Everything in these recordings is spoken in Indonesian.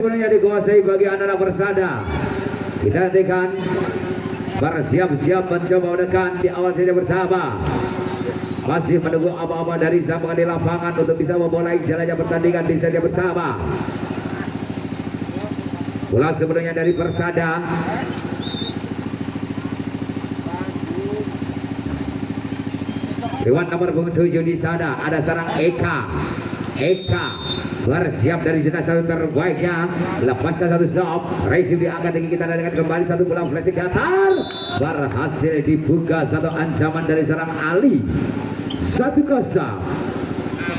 Sebenarnya dikuasai bagi anak-anak Persada. Kita nantikan bersiap-siap mencoba menekan di awal saja pertama. Masih menunggu apa-apa dari sambungan di lapangan untuk bisa memulai jalannya pertandingan di set pertama. Bola sebenarnya dari Persada. Lewat nomor 7 di sana ada seorang Eka bersiap dari jenazah terbaiknya, lepaskan satu stop, racing diangkat tinggi, kita dengan kembali satu bola flashing datar, berhasil dibuka satu ancaman dari seorang Ali. 1-0.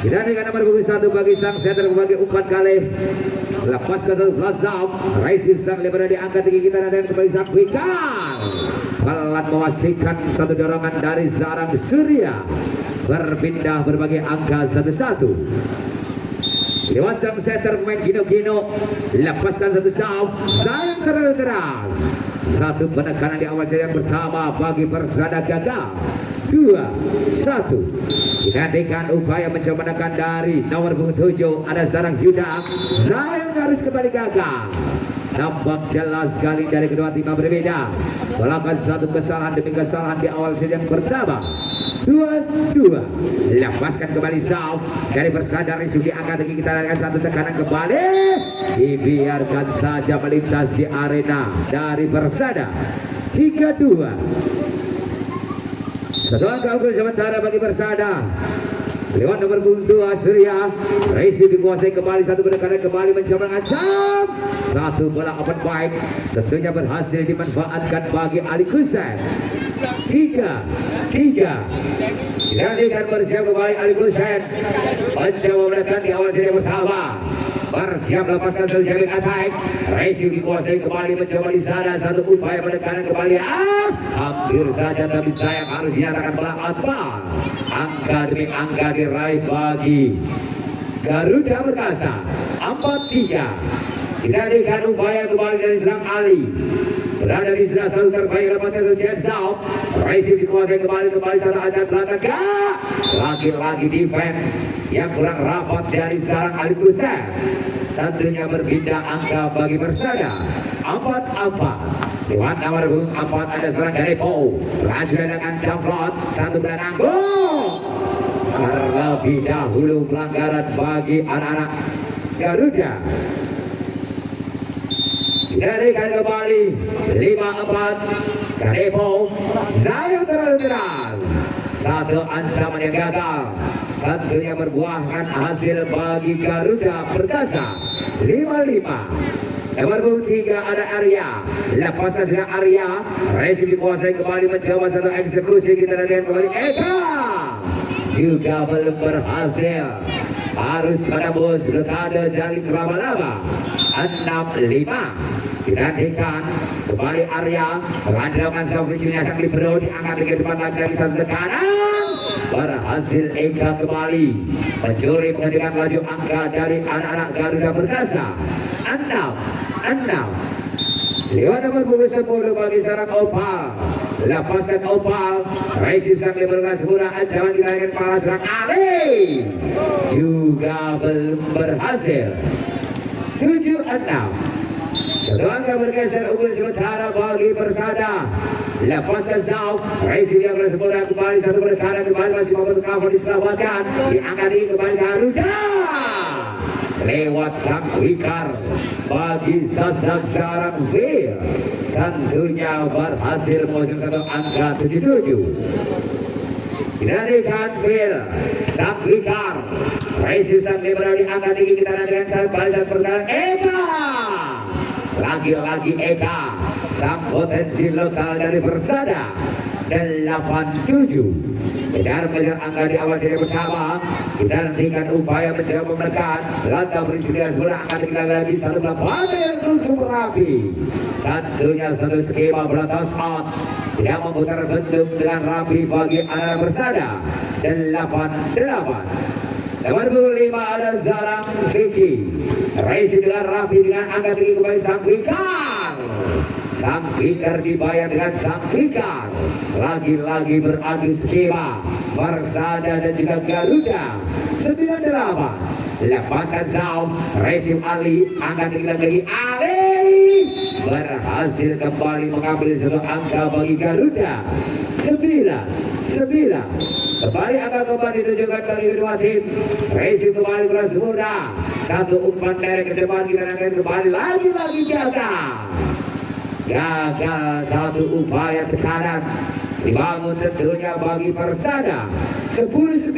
Kita dengan nomor 1 bagi sang center bagi 4 kali, lepaskan satu flash stop, racing sang lebar diangkat tinggi, kita dengan kembali sang Wikar, pelan memastikan satu dorongan dari Zarang Surya, berpindah berbagai angka 1-1. Lewat sang setter pemain Gino, lepaskan satu saham, sayang terlalu keras. Satu penekanan di awal set yang pertama bagi Persada gagal. 2-1. Digantikan upaya mencoba menekan dari nomor 7 ada Zarang Yuda, sayang garis kembali gagal. Nampak jelas sekali dari kedua tim berbeda. Melakukan satu kesalahan demi kesalahan di awal set yang pertama. 2-2. Lepaskan kembali Sauf dari Persada, isu diangkat tinggi, kita lakukan satu tekanan kembali, dibiarkan saja melintas di arena dari Persada. 3-2. Satu angka unggul sementara bagi Persada. Lewat nomor 2 Surya, Resi dikuasai kembali, satu pendekatan kembali mencoba mengancam, satu bola open baik, tentunya berhasil dimanfaatkan bagi Ali Kusen. 3-3. Digantikan bersiap kembali Ali Kusen, mencoba menekan di awal set pertama, bersiap lepaskan satu jamming attack, Resi dikuasai kembali mencoba di sana, satu upaya penekanan kembali, hampir saja tapi sayang harus dinyatakan melawan. Angka demi angka diraih bagi Garuda Perkasa. 4-3. Digantikan upaya kembali dari serang Ali, berada di sebelah satu terbaik, lepaskan satu jab stop, Resi dikuasai kembali satu ajar belakang, lagi-lagi defense yang kurang rapat dari seorang Ali Kusen, tentunya berpindah angka bagi Persada. 4-4. Lewat nomor 4 ada seorang Ganepo, berhasil dengan jamflot, satu belakang gol. Terlebih dahulu pelanggaran bagi anak-anak Garuda. Diberikan kembali 5-4. Ganepo, sayang terlalu keras, satu ancaman yang gagal, tentunya berbuahkan hasil bagi Garuda Perkasa. 5-5. Nomor 3 ada Arya, lepaskan sudah Arya, Resi dikuasai kembali mencoba satu eksekusi, kita lihat kembali Eka, juga belum berhasil, harus menembus blokade jaring lama-lama. 6-5. Digantikan kembali Arya, mengandalkan solusinya sang libero, diangkat ke depan lagi satu tekanan, berhasil Eka kembali mencuri pendidikan laju angka dari anak-anak Garuda Perkasa. 6. Lewat nomor 10 bagi seorang Opal, lepaskan Opal, Resi sang libero segera ancaman, ditarik para serang Ali, juga belum berhasil. 7-6. Satu angka bergeser unggul sementara bagi Persada. Lepaskan Zauf, Resi yang bersempurna kembali, satu pendekatan kembali, masih mampu cover diselamatkan, diangkat ini kembali Garuda. Lewat sang Wikar bagi Sasak Zarang Fir, tentunya berhasil mengusung satu angka 77. Digantikan Fir, sang Wikar, Resi sang lebar diangkat tinggi, kita nantikan sang balasan pertahanan Eka. Lagi-lagi Eka, sang potensi lokal dari Persada. 8-7. Kejar-kejar angka di awal set pertama, kita nantikan upaya mencoba menekan, lantas berisi dengan sebelah angka lagi, satu bola yang tutup rapi, tentunya satu skema bola toss out, tidak memutar bentuk dengan rapi bagi anak Persada. 8-8. Nomor 5 ada Zarang Vicky, Resi dengan rapi dengan angka tinggi kembali sang Wikar. Sang Wikar dibayar dengan sang Wikar, lagi-lagi beradu skema Persada dan juga Garuda. 9-8. lepaskan Zhao, resim Ali, angkat lagi Ali, berhasil kembali mengambil satu angka bagi Garuda. 9-9. Kembali angka kembali ditujukan bagi kedua tim. Resim kembali keras muda. Satu umpan dari ke depan, kita akan kembali lagi gagal satu upaya tekanan dibangun tentunya bagi Persada. 10-9.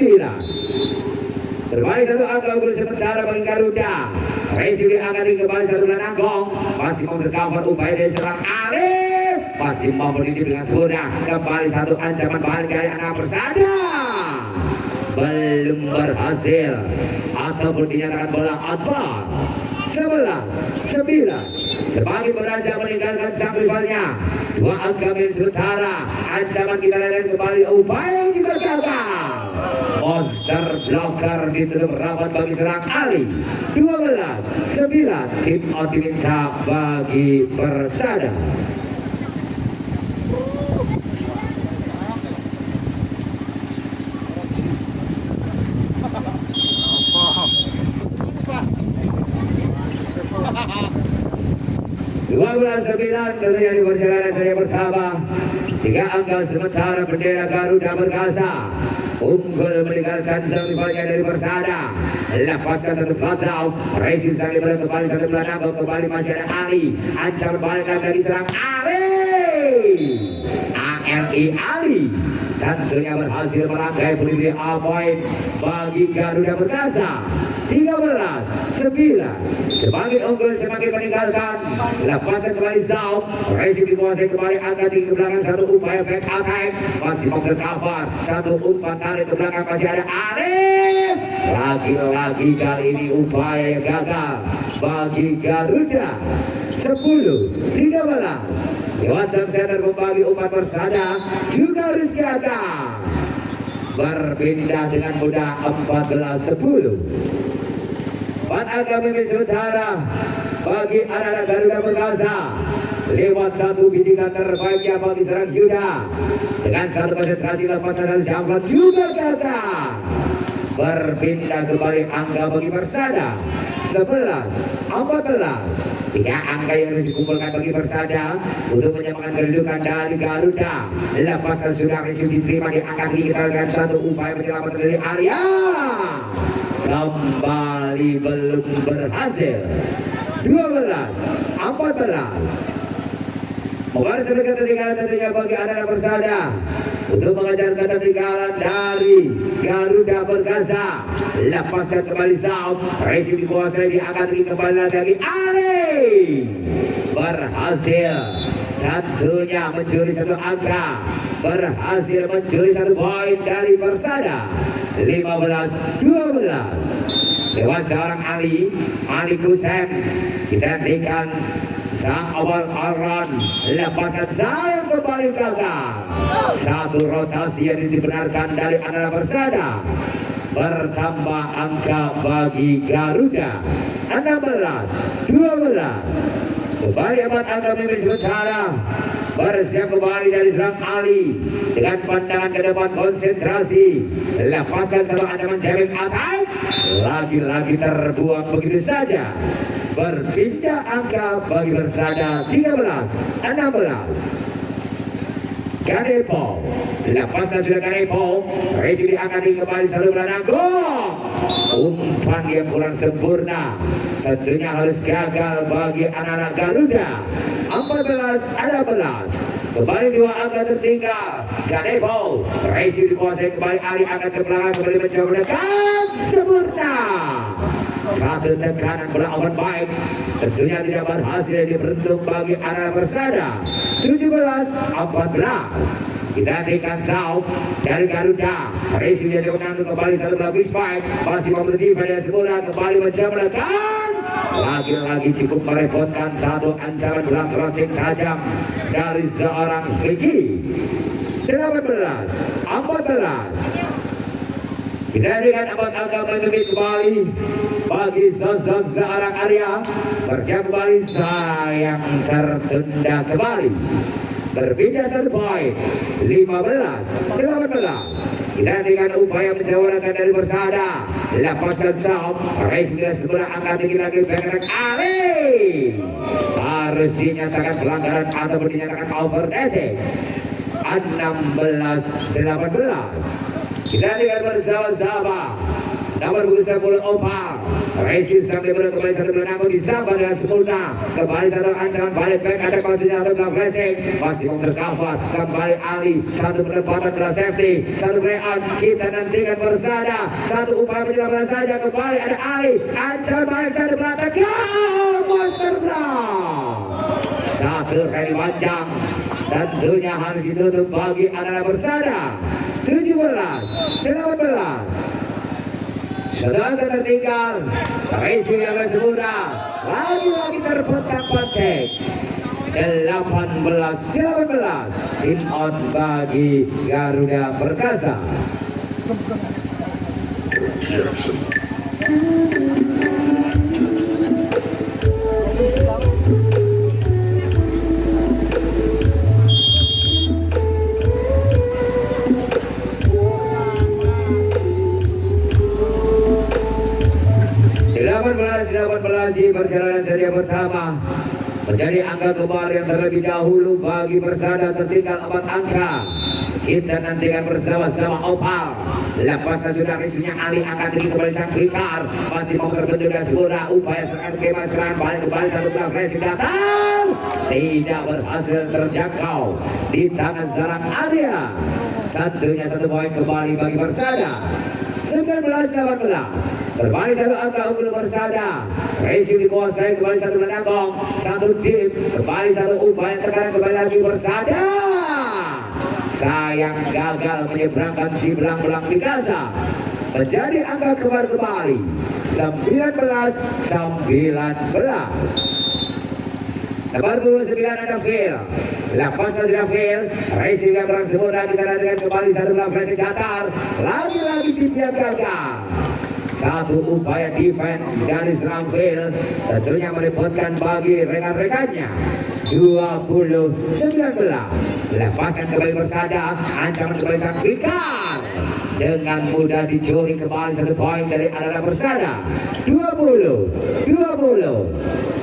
Terbalik satu angka unggul sementara bagi Garuda. Resim diangkat kembali satu Lananggong, masih mau tercover upaya dari serang Alif, masih mau berdiri dengan sudah. Kembali satu ancaman bahan dari anak Persada, belum berhasil ataupun dinyatakan bola outbound. 11-9. Sebagai beranjak meninggalkan sang rivalnya, dua angka milik sementara. Ancaman kita lihat kembali upaya yang juga gagal. Monster blocker ditutup rapat bagi serang Ali. 12-9. Tim out diminta bagi Persada. Tentunya di perjalanan saya pertama, 3 angka sementara bendera Garuda berkasa unggul meninggalkan sang rivalnya dari Persada. Lepaskan satu Fatsal, resim sang libero kembali satu Lananggong, kembali masih ada Ali. Ancaman balik dari serang Ali. Ali tentunya berhasil merangkai berdiri point bagi Garuda berkasa. 13-9. Semakin unggul semakin meninggalkan. Lepasan kembali Zhao, resim dikuasai kembali, angkat tinggi ke belakang, satu upaya back attack, masih mau tercover, satu umpan tarik ke belakang, masih ada Alif. Lagi-lagi kali ini upaya yang gagal bagi Garuda. 10-13. Lewat sang center membagi umpan Persada juga Rizky Akang berpindah dengan mudah. 14-10. 4 angka milik sementara bagi anak-anak Garuda Perkasa. Lewat satu bidikan terbaiknya bagi serang Yuda. Dengan satu konsentrasi lepasan dan jamblat juga gagal. Berpindah kembali angka bagi Persada. 11-14. 3 angka yang harus dikumpulkan bagi Persada untuk menyamakan kedudukan dari Garuda. Lepaskan sudah resim diterima, diangkat kita dengan satu upaya menyelamatkan dari Arya. Kembali belum berhasil. 12-14. Membalas sedikit ketinggalan tentunya bagi anak-anak Persada untuk mengejar ketertinggalan dari Garuda Perkasa. Lepaskan kembali Zhao, resim dikuasai, diangkat kembali lagi Ali. Berhasil tentunya mencuri satu angka, berhasil mencuri satu poin dari Persada. 15-12. Lewat seorang Ali Kusem, kita berikan sang awal Aron. Lepaskan Zhao kembali gagal. Satu rotasi yang dibenarkan dari anak Persada. Bertambah angka bagi Garuda. 16-12. Kembali 4 angka milik sementara. Bersiap kembali dari serang Ali dengan pandangan ke depan, konsentrasi. Lepaskan satu ancaman jamming attack, lagi-lagi terbuang begitu saja. Berpindah angka bagi Persada. 13-16. Kanepo, lepaskan sudah Kanepo, resim diangkat kembali satu Lananggong. Umpan yang kurang sempurna, tentunya harus gagal bagi anak-anak Garuda. 14-16. Kembali 2 angka tertinggal. Kanepo, resim dikuasai kembali Ali, angkat ke belakang, kembali mencoba mendekat, sempurna. Satu tekanan bola awan baik, tentunya tidak berhasil diberuntung bagi anak Persada. 17-14. Kita nantikan Zhao dari Garuda, resimnya menang kembali satu lagi spike, masih mau berdiri pada semula, kembali mencoba menekan. Lagi-lagi cukup merepotkan, satu ancaman bola crossing tajam dari seorang Vicky. 18-14. Kita dengan 4 angka memimpin kembali bagi sosok seorang Arya. Bersiap kembali, sayang tertunda kembali. Berbeda 1 poin. 15-18. Kita dengan upaya menjauhkan dari Persada. lepaskan Saum. Racing dia sebelah angkat tinggi lagi Bengkak Ali. Harus dinyatakan pelanggaran ataupun dinyatakan overdating. 16-18. Kita lihat bersama-sama. Nomor 10 Opal. Racing sampai kembali satu bulan aku disambut dengan sempurna. Kembali satu ancaman balik back ada kasusnya atau belakang flashing. Masih mau tercover. Kembali Ali. Satu penempatan belah safety. Satu play out. Kita nantikan bersama. Satu upaya penyelamatan saja. Kembali ada Ali. Ancaman balik satu belah tekan. Monster Block. Satu rally panjang. Tentunya harus ditutup bagi anak bersama. 17-18. Sudah tertinggal. Racing yang bersempurna. Lagi-lagi terpotak-potak. 18-18. Tim out bagi Garuda Perkasa. Di perjalanan seri pertama menjadi angka kembar yang terlebih dahulu bagi Persada tertinggal 4 angka. Kita nantikan bersama-sama Opal. Lepaskan sudah racingnya Ali angkat tinggi kembali sang Fikar. Masih mau terbentuk dan sempurna upaya serangan bebas serangan balik kembali satu belah flashing datang. Tidak berhasil terjangkau di tangan Zarang Arya. Tentunya satu poin kembali bagi Persada. 19-18. Berbalik satu angka unggul Persada. Racing dikuasai kembali satu menanggung. Satu tim. Kembali satu upaya tekanan kembali lagi Persada. Sayang gagal menyeberangkan si belang-belang Mikasa. Menjadi angka kembar kembali. 19-19. Nomor 29 ada Phil. Lepaskan sudah Phil. Racing yang kurang sempurna. Kita nantikan kembali satu belah flashing datar. Lagi-lagi timnya gagal. Satu upaya defense dari serang Phil. Tentunya merepotkan bagi rekan-rekannya. 20-19. Lepaskan kembali Persada. Ancaman kembali sang Fikar. Dengan mudah dicuri kembali satu poin dari anak Persada. 20-20.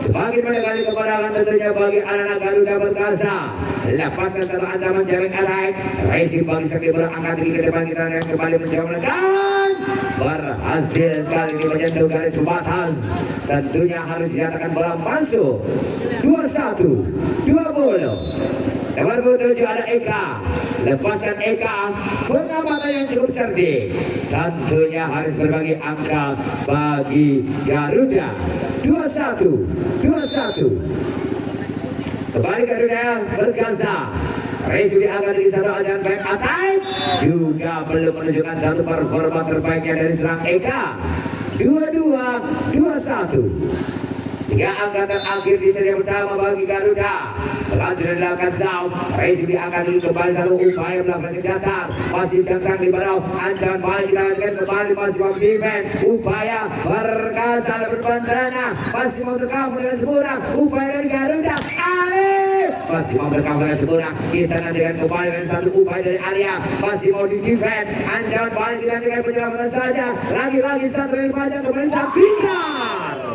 Semakin mendekati kemenangan tentunya bagi anak-anak Garuda Perkasa. Lepaskan satu ancaman jaring attack. Racing bagi Sakti berangkat tinggi ke depan kita akan kembali mencoba menekan. Berhasil kali ini menyentuh garis pembatas. Tentunya harus dinyatakan bola masuk. 21-20. Nomor 7 ada Eka. Lepaskan Eka. Pengamatan yang cukup cerdik. Tentunya harus berbagi angka bagi Garuda. 21-21. Kembali Garuda Perkasa. Racing diangkat di satu ajaran baik attack. Juga belum menunjukkan satu performa terbaiknya dari serang Eka. 22-21. 3 angkatan akhir di seri pertama bagi Garuda. Lanjut dilakukan Saum. Racing diangkat lagi kembali satu upaya belah flashing datar. Masih sang liberal. Ancaman balik kita lanjutkan kembali masih mau defense. Upaya Perkasa berpandana. Masih mau tercover dengan sempurna. Upaya dari Garuda. Ali masih mau tercover dengan sempurna. Kita nantikan kembali dengan satu upaya dari Arya. Masih mau di defense. Ancaman balik kita nantikan penyelamatan saja. Lagi-lagi satu yang panjang kembali sang Fikar.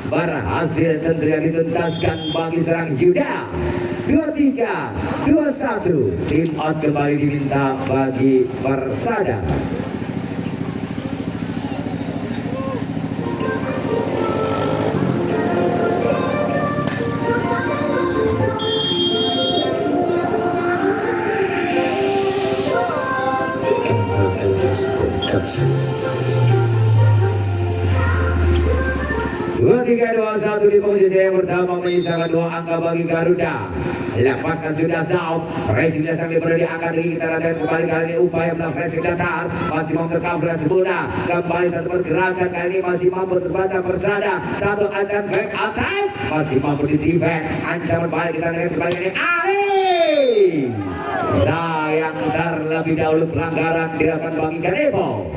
Berhasil tentunya dituntaskan bagi serang Yuda. 23-21. Tim out kembali diminta bagi Persada. Dua, tiga, dua, satu di posisi yang pertama menyisakan 2 angka bagi Garuda. Lepaskan sudah Saum. Racing sang liberal diangkat tinggi. Kita lihat kembali kali ini upaya belah flashing datar. Masih mau tercover sempurna. Kembali satu pergerakan kali ini masih mampu terbaca Persada. Satu ancaman back attack. Masih mampu di defense. Ancaman balik kita lihat kembali ini Ali. Sayang terlebih dahulu pelanggaran dilakukan bagi Ganepo.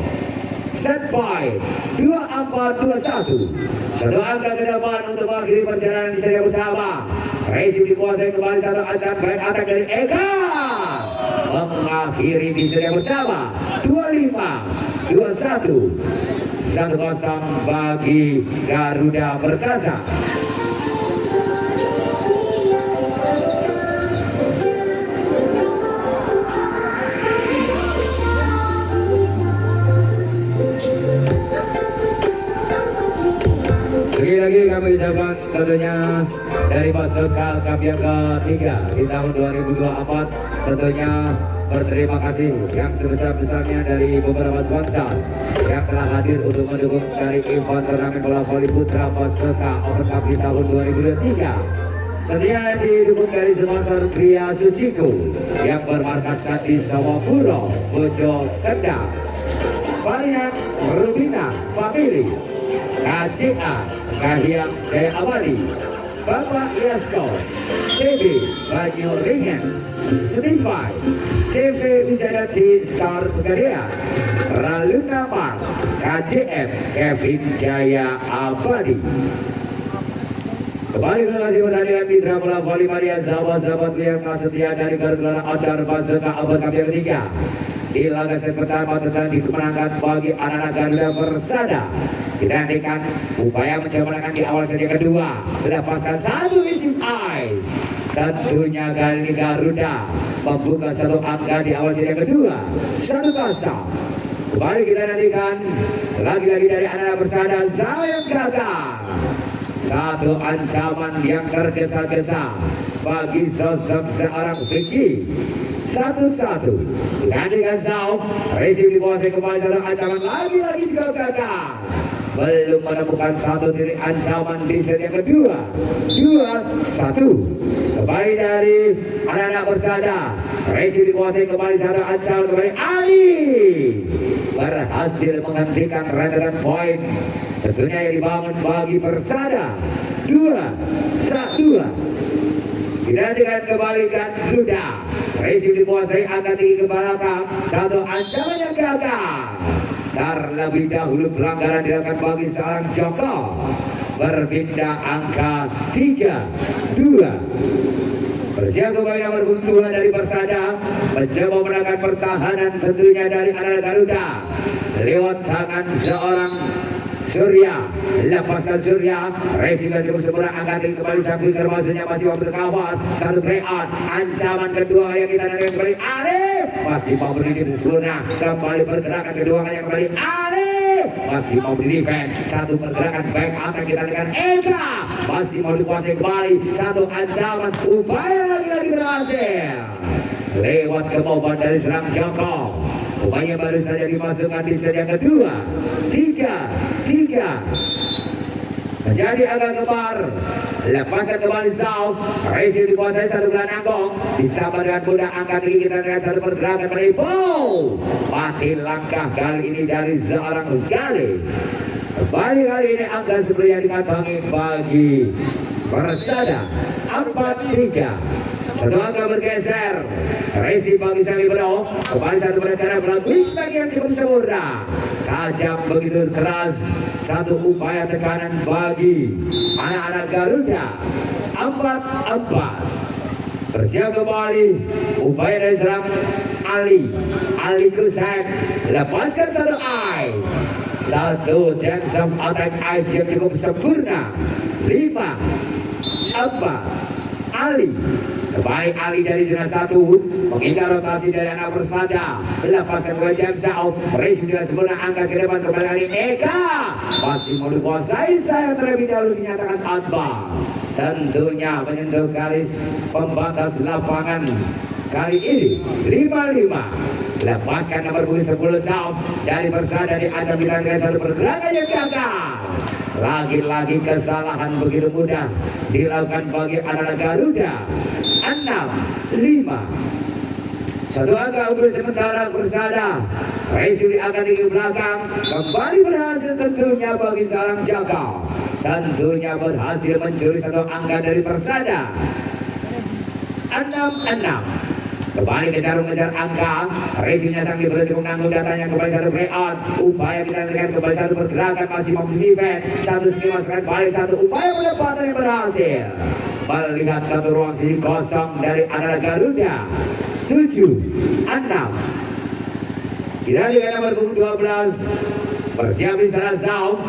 Set point 24-21. Satu angka ke depan untuk mengakhiri perjalanan di seri pertama. Racing dikuasai kembali satu ancaman baik attack dari Eka. Mengakhiri di seri pertama 25-21. 1-0 bagi Garuda Perkasa. Sekali lagi kami ucapkan tentunya dari pasukan Cup yang ketiga di tahun 2024 tentunya berterima kasih yang sebesar-besarnya dari beberapa sponsor yang telah hadir untuk mendukung dari event turnamen bola voli putra pasukan Open Cup di tahun 2023. Tentunya didukung dari sponsor Pria Suciko yang bermarkaskan di Sawapuro, Mojokerto, Parian, Rubina, Family, KCA, Kahiyang Jaya Abadi, Bapak Yasko, TV Banyuringan, Spotify, CV Wijayati Star Pegadaian, Raluna Park, KCM Kevin Jaya Abadi. Kembali terima kasih pertandingan Mitra Bola Voli Maria sahabat-sahabat yang telah setia dari gelar Outdoor Pasukan Open Cup yang ketiga. Di laga set pertama tentang dimenangkan bagi anak-anak Garuda Persada. Kita nantikan upaya mencoba di awal set yang kedua. Lepaskan satu missing ice. Tentunya kali ini Garuda membuka satu angka di awal set yang kedua. 1-0. Kembali kita nantikan lagi-lagi dari anak-anak Persada Zayang gagal. Satu ancaman yang tergesa-gesa bagi sosok seorang Vicky. 1-1 digantikan Zhao, receive dikuasai kembali satu ancaman lagi-lagi juga gagal. Belum menemukan satu titik ancaman di set yang kedua. 2-1 kembali dari anak-anak Persada, receive dikuasai kembali satu ancaman kembali Ali berhasil menghentikan rentetan poin tentunya yang dibangun bagi Persada. 2-1 kita dengan kembali Garuda, receive dikuasai angka tinggi ke belakang, satu ancaman yang gagal. Terlebih dahulu pelanggaran dilakukan bagi seorang Joko, berpindah angka 3-2. Bersiap kembali nomor 2 dari Persada, mencoba menahan pertahanan tentunya dari anak Garuda lewat tangan seorang Surya. Lepaskan Surya, receive cukup sempurna, angkat kembali sang winger, maksudnya masih mau berkawal. Satu play out, ancaman kedua yang kita nantikan kembali Arif, masih mau berdiri sempurna, kembali pergerakan kedua yang kembali Arif, masih mau di defense. Satu pergerakan back attack kita dengan Eka, masih mau dikuasai kembali. Satu ancaman, upaya lagi-lagi berhasil lewat kemauan dari serang Joko. Upaya baru saja dimasukkan di set yang kedua. 3-3 menjadi agak gemar. Lepaskan kembali Zhao, receive dikuasai satu bulan Anggong, disabar dengan mudah angkat tinggi kita dengan satu pergerakan menipu. Mati langkah kali ini dari seorang Gali. Kembali kali ini angka seperti yang dikantongi bagi Persada. 4-3 satu angka bergeser, receive bagi sang libero, kembali satu pergerakan melalui bagian cukup sempurna, tajam begitu keras. Satu upaya tekanan bagi anak-anak Garuda. 4-4 bersiap kembali, upaya dari serang Ali Kusek, lepaskan satu ice, satu dance of attack ice yang cukup sempurna. 5-4 Ali kembali Ali dari zona 1 mengincar rotasi dari anak Persada, lepaskan ke James Zhao, receive dengan sempurna, angkat ke depan kembali Ali Eka, masih mau dikuasai, saya terlebih dahulu dinyatakan outball. Tentunya menyentuh garis pembatas lapangan kali ini. 5-5 lepaskan nomor 10 Zhao dari Persada, diancam dengan satu pergerakan yang gagal. Lagi-lagi kesalahan begitu mudah dilakukan bagi anak Garuda. 6-5 satu angka untuk sementara Persada, receive angka tinggi belakang, kembali berhasil tentunya bagi seorang Jaka, tentunya berhasil mencuri satu angka dari Persada. 6-6 kembali kejar angka, receive-nya sang libero cukup nanggung, datanya kembali satu play out, upaya kita nantikan kembali satu pergerakan, masih mau defense, satu skema sekarang balik, satu upaya penempatan yang berhasil melihat satu ruang sisi kosong dari anak Garuda. 7-6 kita dengan nomor 12 Bersiap di sana Zhao.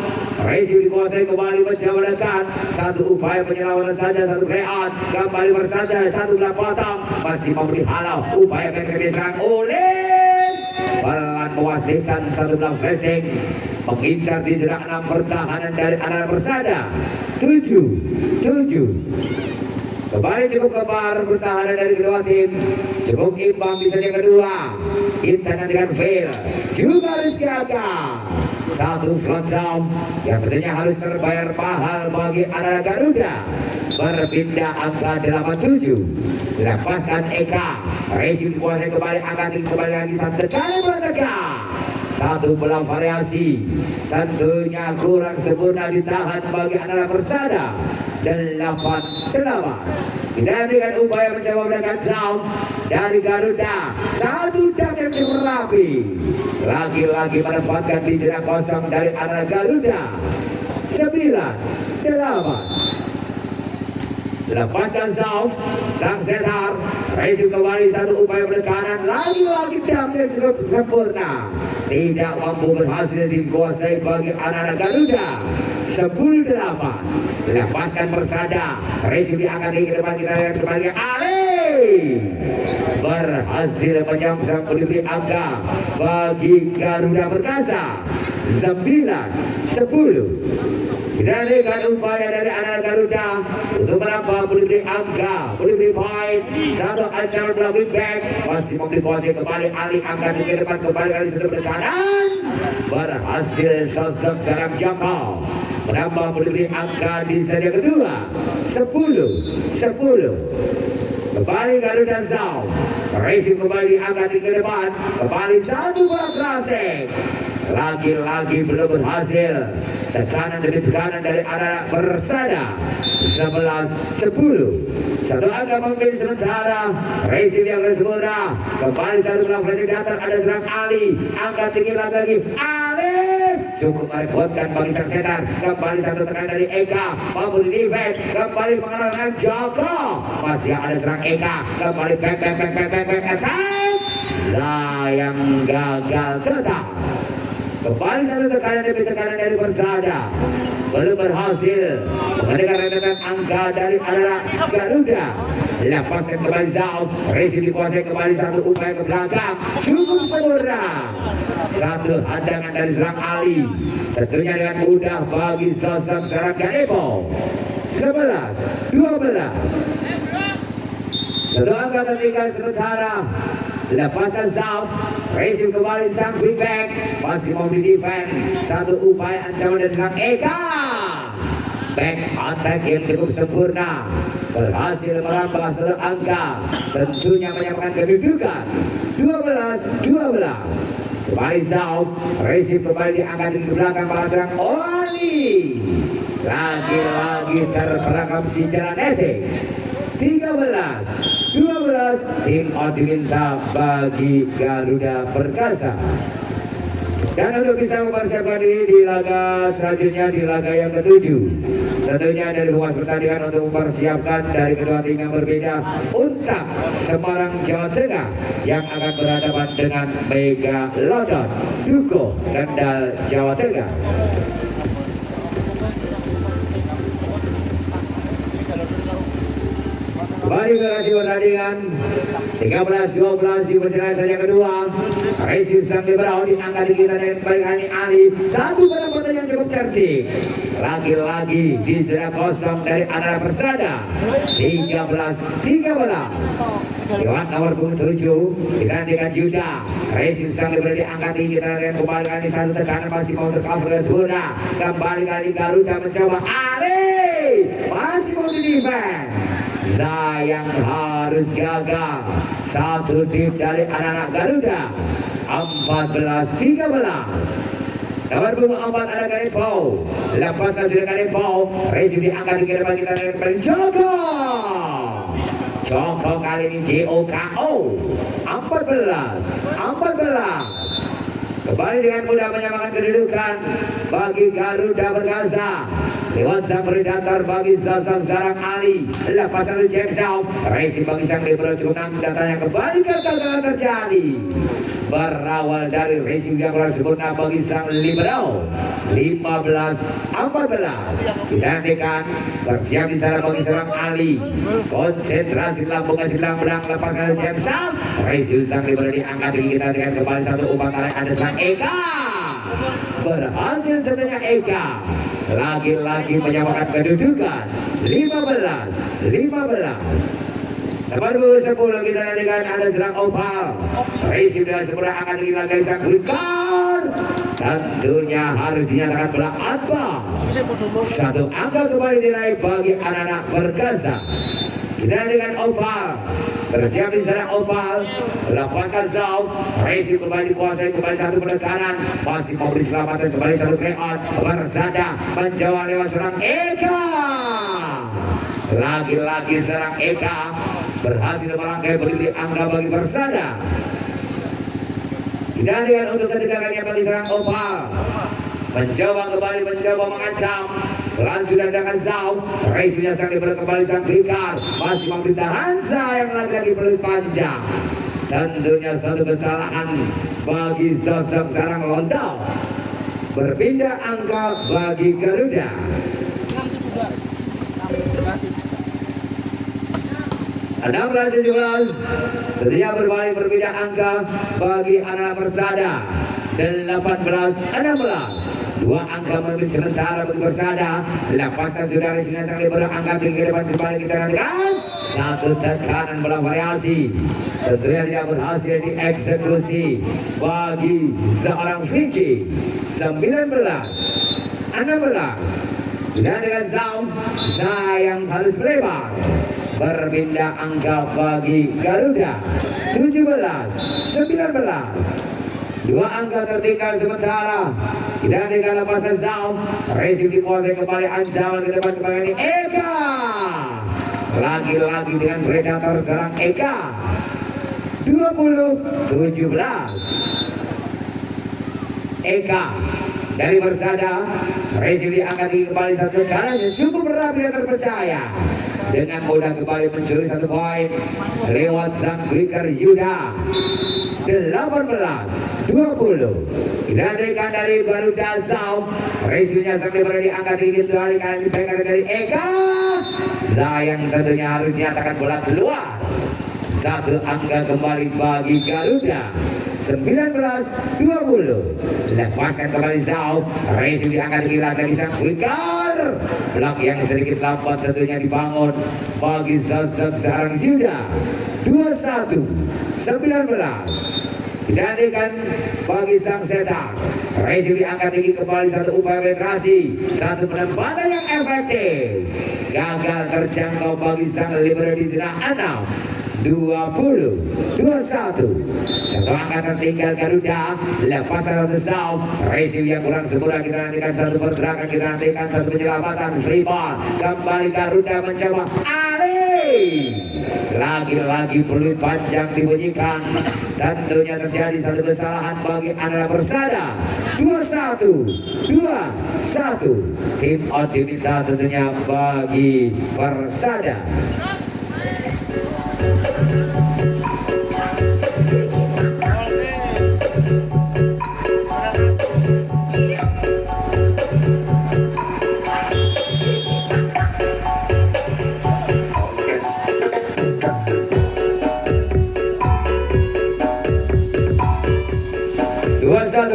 Racing dikuasai kembali mencoba dekat. Satu upaya penyelaman saja, satu reon. Kembali bersandar, satu belah potong. Masih mau dihalau. Upaya mereka diserang oleh pelan mewasitkan satu belah flashing. Mengincar di jarak 6 pertahanan dari anak Persada. 7. Kembali cukup kebar pertahanan dari kedua tim. Cukup imbang di set yang kedua. Intan dengan fail. Juga Rizky Aga. Satu flat zone yang tentunya harus terbayar mahal bagi anak Garuda. Berpindah angka 87. Lepaskan Eka. Racing kuasai kembali angka tinggi kembali lagi satu kali belakang. Satu belah variasi. Tentunya kurang sempurna ditahan bagi anak Persada. 8. Kita dengan upaya mencoba melakukan sound dari Garuda. Satu dam yang cukup rapi. Lagi-lagi menempatkan di jarak kosong dari anak Garuda. 9. Lepaskan sound. Sang setar. Racing kembali satu upaya penekanan. Lagi-lagi dam yang cukup sempurna. Tidak mampu berhasil dikuasai bagi anak-anak Garuda. 10-8. Lepaskan Persada. Racing diangkat ke depan, kita lihat kembali Ali. Berhasil menyongsong pendiri angka bagi Garuda Perkasa. 9-10. Kita lihat upaya dari anak Garuda untuk menambah pendiri angka, pendiri poin. Satu ancaman blocking back. Masih mau dikuasai kembali Ali, angkat ke depan kembali kali satu berkanan. Berhasil sosok serang Joko menambah pendiri angka di set yang kedua. 10. Kembali Garuda Zhao. Racing kembali diangkat ke depan. Kembali satu bola crossing. Lagi-lagi belum berhasil. Tekanan demi tekanan dari anak Persada. 11-10. Satu angka memimpin sementara. Racing yang sempurna. Kembali satu bola flashing datang, ada serang Ali. Angkat tinggi lagi Ali. Cukup merepotkan bagi sang setar. Kembali satu tekanan dari Eka. Mampu di defense. Kembali mengarahkan Joko. Masih ada serang Eka. Kembali back attack. Sayang gagal tetap. Kembali satu tekanan demi tekanan dari Persada. Belum berhasil mengenakan rentetan angka dari anak Garuda. Lepaskan kembali Zhao. Racing dikuasai kembali satu upaya ke belakang. Cukup sempurna. Satu hadangan dari serang Ali. Tentunya dengan mudah bagi sosok serang Ganepo. 11-12. Satu angka tertinggal sementara. Lepaskan Zhao. Racing kembali sang quick back. Masih mau di defend. Satu upaya ancaman dari serang Eka. Back attack yang cukup sempurna. Berhasil merambah satu angka. Tentunya menyamakan kedudukan. 12-12. Kembali Zhao. Racing kembali diangkat ke belakang para serang Oli. Lagi-lagi terperangkap si jalan etik. 13-12. Tim out diminta bagi Garuda Perkasa. Dan untuk bisa mempersiapkan diri di laga selanjutnya, di laga yang ke-7, tentunya dari humas pertandingan untuk mempersiapkan dari kedua tim yang berbeda. Untak Semarang Jawa Tengah yang akan berhadapan dengan Mega Lodon Duko Kendal Jawa Tengah. Kembali ke lokasi pertandingan. 13-12 di persidangan saja kedua. Racing sang liberal diangkat di kita dengan kembali Ali. Satu penempatan yang cukup cerdik. Lagi-lagi di jarak kosong dari anak Persada. 13-13. Lewat nomor punggung 7 digantikan Juda. Racing sang liberal diangkat di kita dengan kembali kali satu tekanan masih mau tercover dan sudah. Kembali kali Garuda mencoba Ali. Masih mau di defense. Sayang harus gagal. Satu tip dari anak-anak Garuda. 14-13. Nomor punggung 4 ada Ganepo. Lepaskan sudah Ganepo. Racing diangkat di depan kita dengan kembali Joko. Joko kali ini JOKO. 14-14. Kembali dengan mudah menyamakan kedudukan bagi Garuda Perkasa. lewat sang predator bagi sosok Sarang Ali. Lepasan dari James Shaw, racing bagi sang libero cukup datanya kembali kegagalan terjadi. Berawal dari racing yang kurang sempurna bagi sang libero. 15-14 kita nantikan bersiap di sana bagi Sarang Ali. Konsentrasi lambung kasih belang lepaskan dari James Shaw, racing sang libero diangkat tinggi. Kita nantikan kembali satu umpan tarik ada sang Eka. Berhasil tentunya Eka lagi-lagi menyamakan kedudukan 15-15. Nomor 10 kita nantikan ada serang Opal. Racing sudah sempurna akan dilakukan sang Wikar. Tentunya harus dinyatakan bola apa. Satu angka kembali diraih bagi anak-anak Perkasa. Kita nantikan Opal. Bersiap di sana Opal, lepaskan Zau, racing kembali dikuasai, kembali satu penekanan, masih mau diselamatkan kembali satu play on, Persada menjawab lewat serang Eka. Lagi-lagi serang Eka berhasil merangkai berdiri angka bagi Persada. Kita lihat untuk ketiga kalinya bagi serang Opal, mencoba kembali, mencoba mengancam. Pelan sudah dengan Zau, racingnya sang diberi kembali sang Fikar, masih mau ditahan sayang lagi peluit panjang. Tentunya satu kesalahan bagi sosok Sarang Lontong. Berpindah angka bagi Garuda. 16-17 tentunya berbalik berpindah angka bagi anak Persada. 18-16 dua angka memilih sementara bagi Persada. Lepaskan saudara sehingga sang libero angkat tinggi ke depan kembali kita nantikan satu tekanan bola variasi. Tentunya tidak berhasil dieksekusi bagi seorang Vicky. 19-16 dan dengan Zau sayang harus melebar. Berpindah angka bagi Garuda. 17-19 dua angka tertinggal sementara. Kita dengan lepasan Zau, racing dikuasai kembali ancaman ke depan kembali ini Eka. Lagi-lagi dengan predator serang Eka. 20-17 Eka dari Persada, racing diangkat kembali satu kanan yang cukup rapi dan terpercaya. Dengan mudah kembali mencuri satu poin lewat sang Wikar Yuda. 18-20 kita nantikan dari Garuda Zau, racingnya sang libero diangkat tinggi untuk hari kali dipegang dari Eka. Sayang tentunya harus dinyatakan bola keluar. Satu angka kembali bagi Garuda. 19-20 lepaskan kembali Zau, racing diangkat tinggi lagi sang Wikar. Blok yang sedikit lambat tentunya dibangun bagi sosok Sarang Yuda. 21-19 digantikan bagi sang Setan, racing diangkat tinggi kembali satu upaya penetrasi, satu penempatan yang efektif gagal terjangkau bagi sang libero di zona 6. 20-21 satu angka tertinggal Garuda. Lepasan satu Zau, racing yang kurang sempurna kita nantikan satu pergerakan, kita nantikan satu penyelamatan free ball. Kembali Garuda mencoba Ali. Lagi-lagi peluit panjang dibunyikan. Tentunya terjadi satu kesalahan bagi anak Persada. 21-21 tim out diminta tentunya bagi Persada.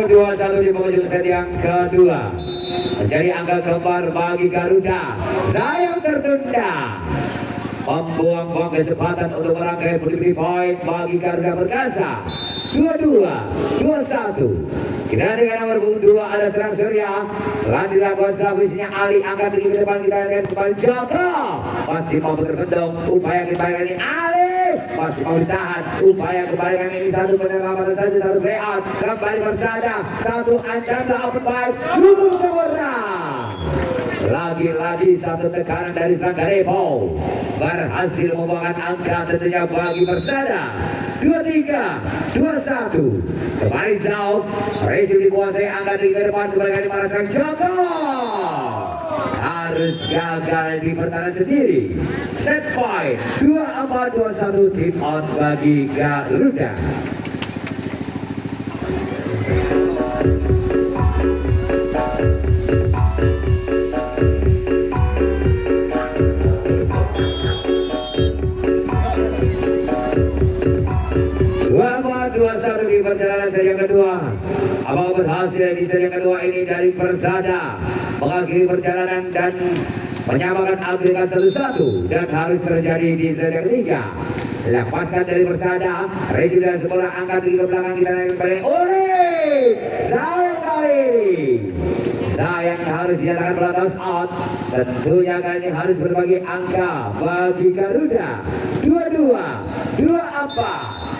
Dua satu di penghujung set yang kedua. Menjadi angka kembar bagi Garuda. Sayang tertunda. Membuang-buang kesempatan untuk merangkai berdiri poin bagi Garuda Perkasa. 22-21 kita dengan nomor 2 ada serang Surya. Telah dilakukan servisnya Ali, angkat tinggi ke depan, kita lihat kembali Joko. Masih mau terbentuk upaya kita ini Ali. Masih mau ditahan upaya kembali ini satu penyelamatan saja, satu play out. Kembali Persada, satu ancaman open baik cukup sempurna. Lagi-lagi satu tekanan dari serang Garepo berhasil membawakan angka tentunya bagi Persada. 23-21 kembali Zau, racing dikuasai angka di depan kembali dari para serang Joko. harus gagal di pertahanan sendiri. Set point 2-4-2-1 tim out bagi Garuda. Dua satu di perjalanan seri yang kedua. Apakah berhasil di seri yang kedua ini dari Persada mengakhiri perjalanan dan menyamakan agregat 1-1 dan harus terjadi di seri yang ketiga. Lepaskan dari Persada, Resi sudah sekolah angkat ke belakang kita naik kembali. Sayang kali ini. Sayang harus dinyatakan pelotos out. Tentunya kali ini harus berbagi angka bagi Garuda. 2-2, 2-4.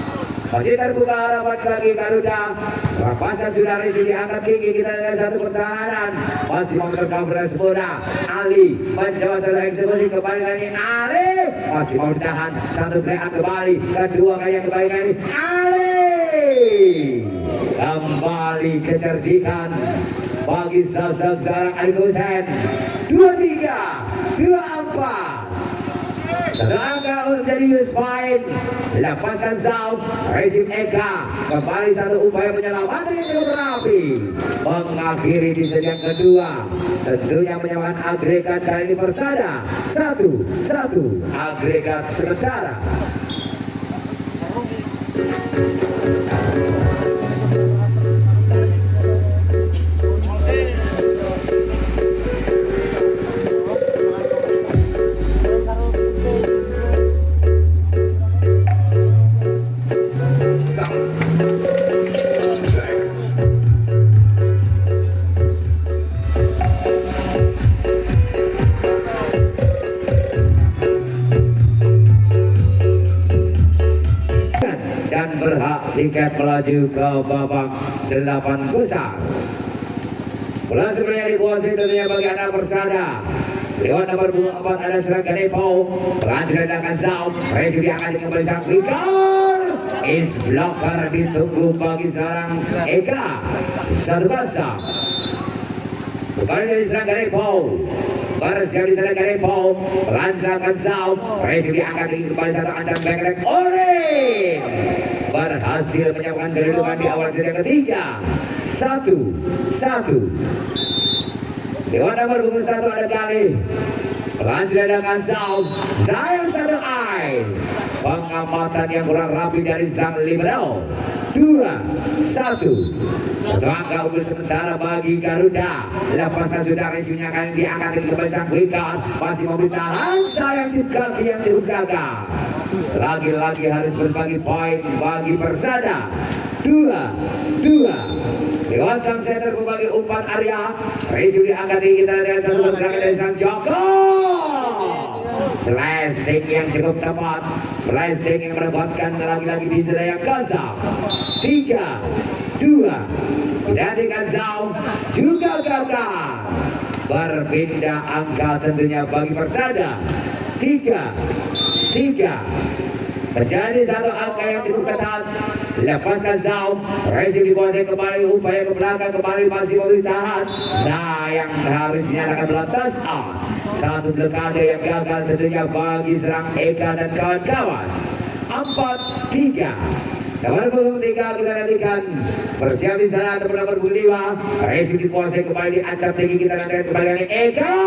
Masih terbuka harapan bagi Garuda. Lepaskan sudah Resi diangkat tinggi kita dengan satu pertahanan. Masih mau tercover sempurna. Ali mencoba satu eksekusi kembali kali ini. Ali masih mau ditahan. Satu play out kembali. Kedua kali yang kembali kali ini. Ali kembali kecerdikan bagi sosok seorang Ali Hussein. 2-3, 2-4. Satu angka untuk jadi Yusmain. Lepaskan Zaub. Rezim Eka. Kembali satu upaya menyelamatkan yang cukup rapi. Mengakhiri di seri yang kedua. Tentunya menyamakan agregat kali ini Persada 1-1. Agregat sementara. Dan berhak tiket melaju ke babak 8 besar. Bola sebenarnya dikuasai tentunya bagi anak Persada. Lewat nomor 4 ada serangan Depo. Berhasil dilakukan Zaub. Resi diangkat kembali sang Fikar. Is blocker ditunggu bagi seorang Eka. 1-0. Kembali dari serangan Depo. Bersiap di sana Depo. Lancarkan Zaub. Resi diangkat kembali satu ancam backrek. Orin berhasil menyamakan kedudukan di awal set yang ketiga. 1-1. Dewan nomor punggung 1 ada kali. Lanjut dengan Zaub. Sayang satu eyes. Pengamatan yang kurang rapi dari sang libero. 2-1. Satu angka unggul sementara bagi Garuda. Lepaskan sudah Resinya kali diangkat kembali sang Wikat. Masih mau ditahan. Sayang di kaki yang cukup gagal. Lagi-lagi harus berbagi poin bagi Persada. 2-2. Lewat sang center membagi umpan area. Resi diangkat kita dengan satu pergerakan dari sang Joko. Flashing yang cukup tepat. Flashing yang mendapatkan lagi-lagi di zona yang kosong. 3-2. Dengan Zaub juga gagal. Berpindah angka tentunya bagi Persada. 3-3. Terjadi satu angka yang cukup ketat. Lepaskan Zaub. Resi dikuasai kembali. Upaya ke belakang kembali masih mau ditahan. Sayang harus dinyatakan belantas out. Satu blokade yang gagal tentunya bagi serang Eka dan kawan-kawan. 4-3. Nomor punggung 3 kita nantikan. Bersiap di sana atau nomor punggung 5. Resi dikuasai kembali diancam tinggi kita nantikan kembali Eka.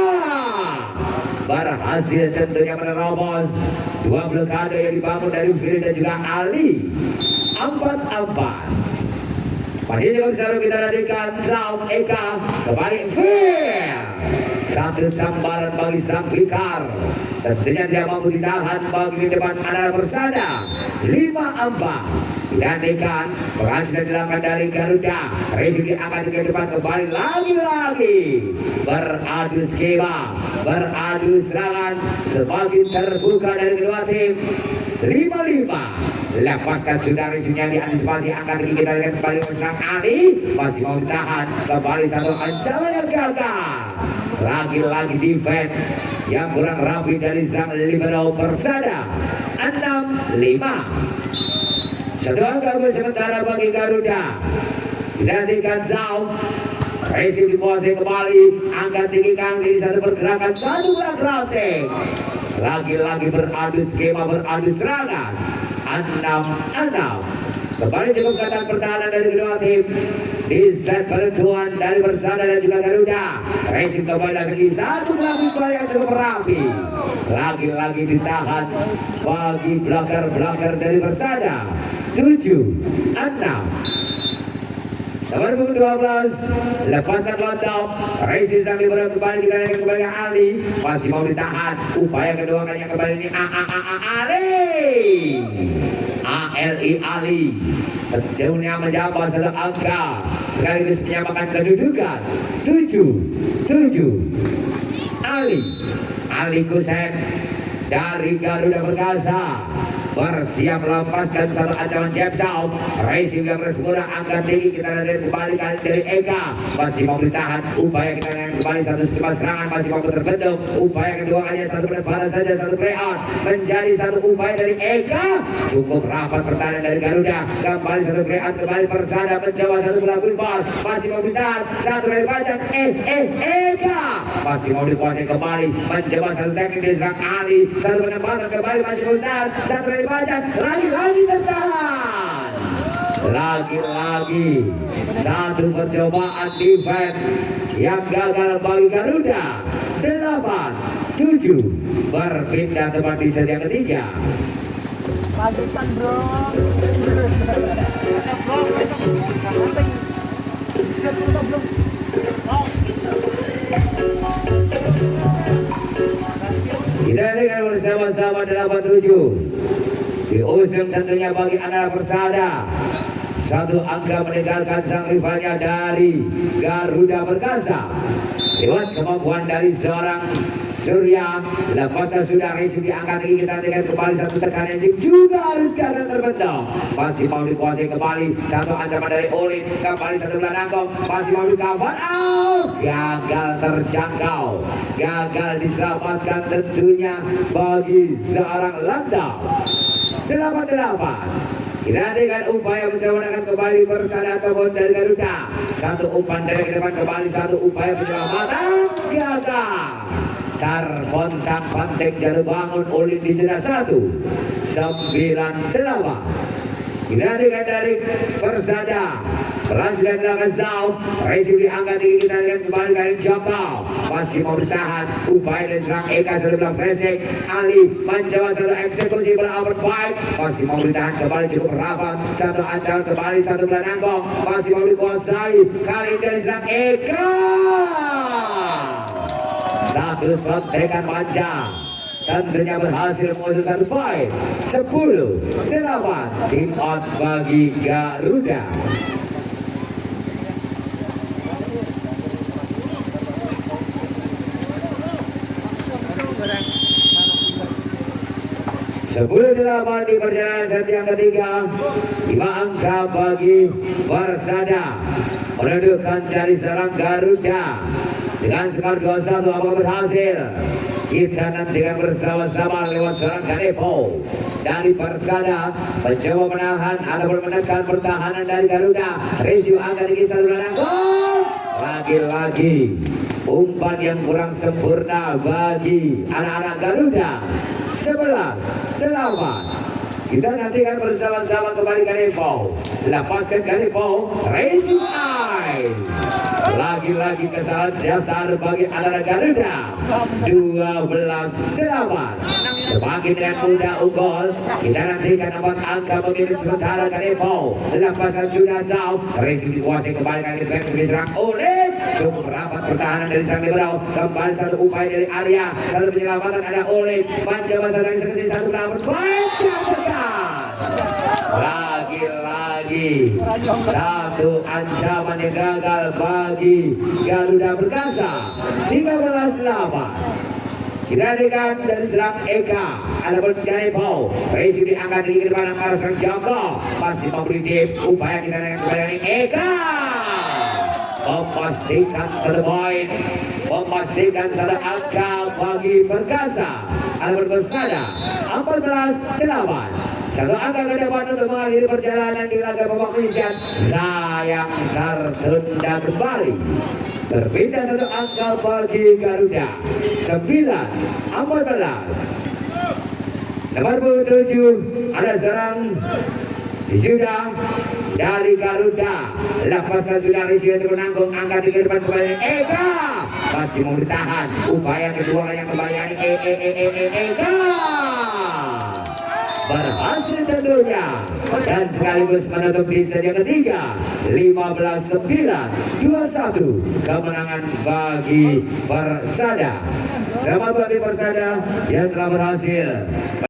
Berhasil tentunya menerobos dua blokade yang dibangun dari Fir dan juga Ali. 4-4. Masih cukup seru kita nantikan. Zaub Eka kembali Fir. Satu sambaran bagi sang Fikar. Tentunya tidak mampu ditahan bagi depan adalah Persada. 5-4. Digantikan. Berhasil dilakukan dari Garuda. Resi diangkat ke depan kembali lagi-lagi. Beradu skema. Beradu serangan. Semakin terbuka dari kedua tim. 5-5. Lepaskan sudah Resinya diantisipasi. Angkat tinggi kita dengan kembali serang Ali. Masih mau ditahan. Kembali satu ancaman yang gagal. Lagi-lagi defense yang kurang rapi dari sang libero Persada. 6-5. Satu angka sementara bagi Garuda. Digantikan Zaub. Racing dikuasai kembali. Angkat tinggi Kang Diri, satu pergerakan, satu bola crossing. Lagi-lagi beradu skema, beradu serangan. 6-6. Kembali cukup ketat pertahanan dari kedua tim. Di set penentuan dari Persada dan juga Garuda. Racing kembali lagi, satu bola yang cukup rapi. Lagi-lagi ditahan bagi blocker dari Persada. 7-6. Nomor punggung 12, lepaskan lontong. Racing sang libero kembali, kita naik kembali ke Ali. Masih mau ditahan. Upaya kedua kalinya kembali ini Ali. Ali. Tentunya menjabat satu angka sekaligus menyamakan kedudukan. 7-7. Ali Kusen dari Garuda Perkasa bersiap melepaskan satu ancaman jab shot. Racing yang bersekurang angkat tinggi, kita lihat kembali dari Eka, masih mau ditahan. Upaya kita lihat kembali satu skema serangan masih mau terbentuk. Upaya kedua kalinya satu pelebaran saja, satu play out menjadi satu upaya dari Eka. Cukup rapat pertahanan dari Garuda. Kembali satu play out, kembali Persada mencoba satu bola ball, masih mau ditahan. Satu dari panjang Eka masih mau dikuasai kembali, mencoba satu teknik diserang Ali. Satu penempatan kembali masih mau ditahan. Satu dari panjang, lagi-lagi tertahan. Lagi-lagi satu percobaan defense yang gagal bagi Garuda. 8-7 berpindah tempat di set yang ketiga. Lanjutkan bro. Kita dengar bersama-sama 8-7. Diusung tentunya bagi anak Persada. Satu angka meninggalkan sang rivalnya dari Garuda Perkasa. Lewat kemampuan dari seorang Surya, lepasnya sudah Racing diangkat tinggi, kita dengan kembali satu tekanan yang juga harus gagal terbentuk. Masih mau dikuasai kembali, satu ancaman dari Olin, kembali satu bola nangkong, masih mau di-cover out, gagal terjangkau, gagal diselamatkan tentunya bagi seorang Landau. 8-8. Kita dengan upaya mencoba menekan kembali Persada ataupun dari Garuda. Satu umpan dari ke depan kembali, satu upaya penyelamatan gagal. Terpontang pantek jatuh bangun Olin di jeda 1-9-8. Kita dengan dari Persada. Kelas sudah dilakukan Zau. Racing diangkat tinggi, kita lihat kembali dari Joko. Masih mau ditahan. Upaya dari serang Eka satu belah flashback. Ali mencoba satu eksekusi bola overbite. Masih mau ditahan kembali cukup rapat. Satu ancaman kembali satu bola nangkong. Masih mau dikuasai. Kali ini dari serang Eka. Satu sontekan panjang. Tentunya berhasil mengusung satu poin. 10-8. Tim out bagi Garuda. Sepuluh 8 di perjalanan set yang ketiga. 5 angka bagi Persada menundukkan dari serang Garuda dengan skor 2-1. Apakah berhasil? Kita nantikan bersama-sama lewat seorang Kanepo dari Persada mencoba menahan ataupun menekan pertahanan dari Garuda. Racing angkat tinggi satu nangkong. Lagi-lagi umpan yang kurang sempurna bagi anak-anak Garuda. 11-8. Kita nantikan bersama-sama kembali Kanepo. Lepaskan Kanepo. Racing Eye. Lagi-lagi kesalahan dasar bagi anak Garuda. 12-8. Semakin dengan mudah unggul. Kita nantikan 4 angka memimpin sementara Kanepo. Lepaskan sudah Zau. Racing dikuasai kembali kali ini diserang oleh cukup rapat pertahanan dari sang libero. Kembali satu upaya dari Arya. Satu penyelamatan ada oleh. Mencoba satu eksekusi satu pelapor. Lagi-lagi satu ancaman yang gagal bagi Garuda Perkasa. 13-8. Kita lihat dari serang Eka ataupun Kanepo. Racing diangkat tinggi ke depan arah serang Joko. Masih memberi deep. Upaya kita lihat kembali dari Eka. Memastikan satu poin, memastikan satu angka bagi Perkasa ataupun Persada. 14-8. Satu angka ke depan untuk mengakhiri perjalanan di laga babak penyisihan. Sayang tertunda kembali. Berpindah satu angka bagi Garuda. 9-14. Nomor 7 ada serang sudah dari Garuda. Lepaskan sudah Rizky untuk menanggung angka di depan kembali. Eka masih mau ditahan. Upaya kedua yang kembali Eka berhasil tentunya dan sekaligus menutup di set yang ketiga. 15-9, 21 kemenangan bagi Persada. Selamat bagi Persada yang telah berhasil